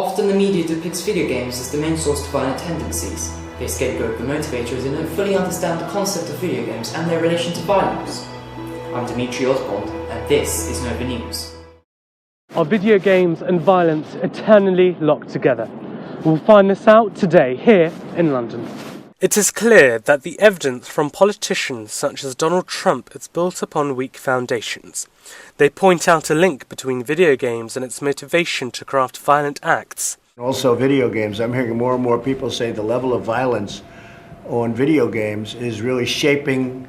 Often the media depicts video games as the main source of violent tendencies. They scapegoat the motivators and don't fully understand the concept of video games and their relation to violence. I'm Dimitri Osborne, and this is Nova News. Are video games and violence eternally locked together? We'll find this out today here in London. It is clear that the evidence from politicians such as Donald Trump is built upon weak foundations. They point out a link between video games and its motivation to craft violent acts. Also video games. I'm hearing more and more people say the level of violence on video games is really shaping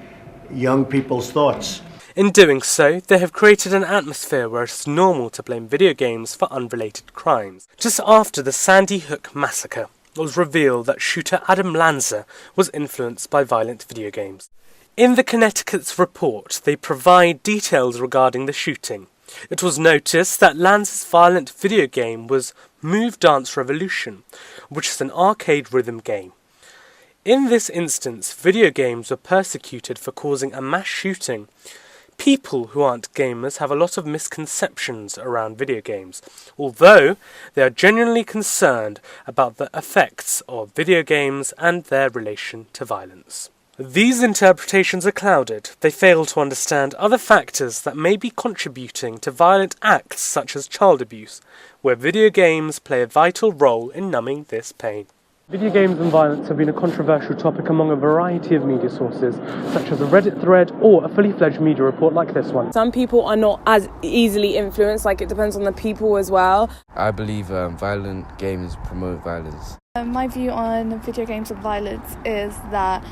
young people's thoughts. In doing so, they have created an atmosphere where it is normal to blame video games for unrelated crimes. Just after the Sandy Hook massacre, it was revealed that shooter Adam Lanza was influenced by violent video games. In the Connecticut's report, they provide details regarding the shooting. It was noticed that Lanza's violent video game was Move Dance Revolution, which is an arcade rhythm game. In this instance, video games were persecuted for causing a mass shooting. People who aren't gamers have a lot of misconceptions around video games, although they are genuinely concerned about the effects of video games and their relation to violence. These interpretations are clouded. They fail to understand other factors that may be contributing to violent acts such as child abuse, where video games play a vital role in numbing this pain. Video games and violence have been a controversial topic among a variety of media sources, such as a Reddit thread or a fully fledged media report like this one. Some people are not as easily influenced, like it depends on the people as well. I believe violent games promote violence. My view on video games and violence is that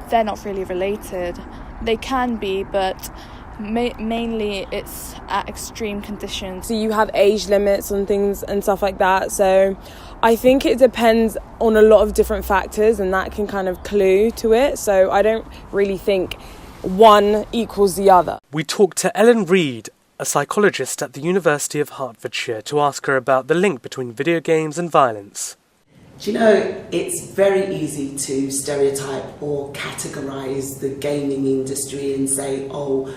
they're not really related. They can be, but mainly it's at extreme conditions. So you have age limits and things and stuff like that, so I think it depends on a lot of different factors and that can kind of clue to it, so I don't really think one equals the other. We talked to Ellen Reid, a psychologist at the University of Hertfordshire, to ask her about the link between video games and violence. Do you know, it's very easy to stereotype or categorise the gaming industry and say, oh,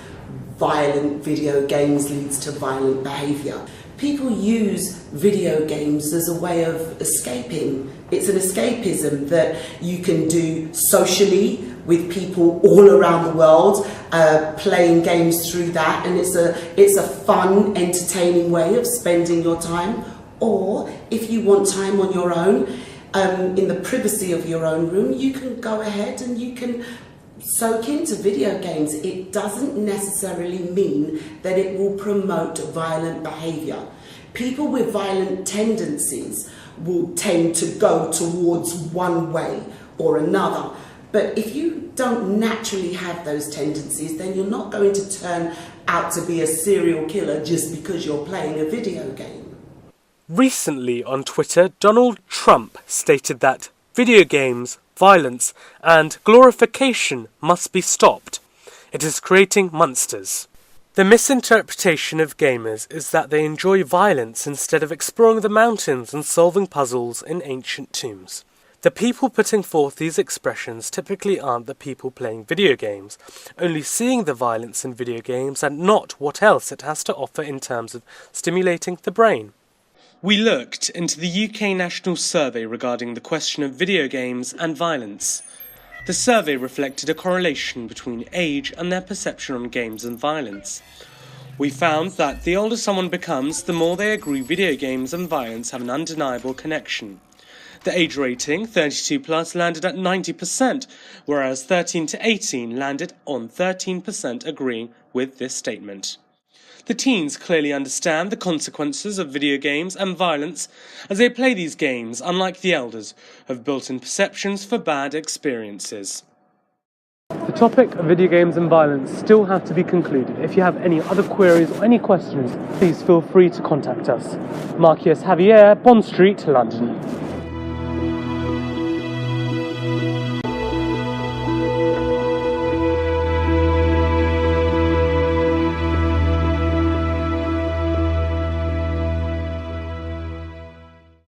violent video games leads to violent behaviour. People use video games as a way of escaping. It's an escapism that you can do socially with people all around the world, playing games through that, and it's a fun, entertaining way of spending your time. Or if you want time on your own, in the privacy of your own room, you can go ahead and you can soak into video games. It doesn't necessarily mean that it will promote violent behaviour. People with violent tendencies will tend to go towards one way or another. But if you don't naturally have those tendencies, then you're not going to turn out to be a serial killer just because you're playing a video game. Recently on Twitter, Donald Trump stated that video games, violence and glorification must be stopped. It is creating monsters. The misinterpretation of gamers is that they enjoy violence instead of exploring the mountains and solving puzzles in ancient tombs. The people putting forth these expressions typically aren't the people playing video games, only seeing the violence in video games and not what else it has to offer in terms of stimulating the brain. We looked into the UK National Survey regarding the question of video games and violence. The survey reflected a correlation between age and their perception on games and violence. We found that the older someone becomes, the more they agree video games and violence have an undeniable connection. The age rating, 32 plus, landed at 90%, whereas 13 to 18 landed on 13% agreeing with this statement. The teens clearly understand the consequences of video games and violence as they play these games, unlike the elders, who have built-in perceptions for bad experiences. The topic of video games and violence still have to be concluded. If you have any other queries or any questions, please feel free to contact us. Marcus Javier, Bond Street, London.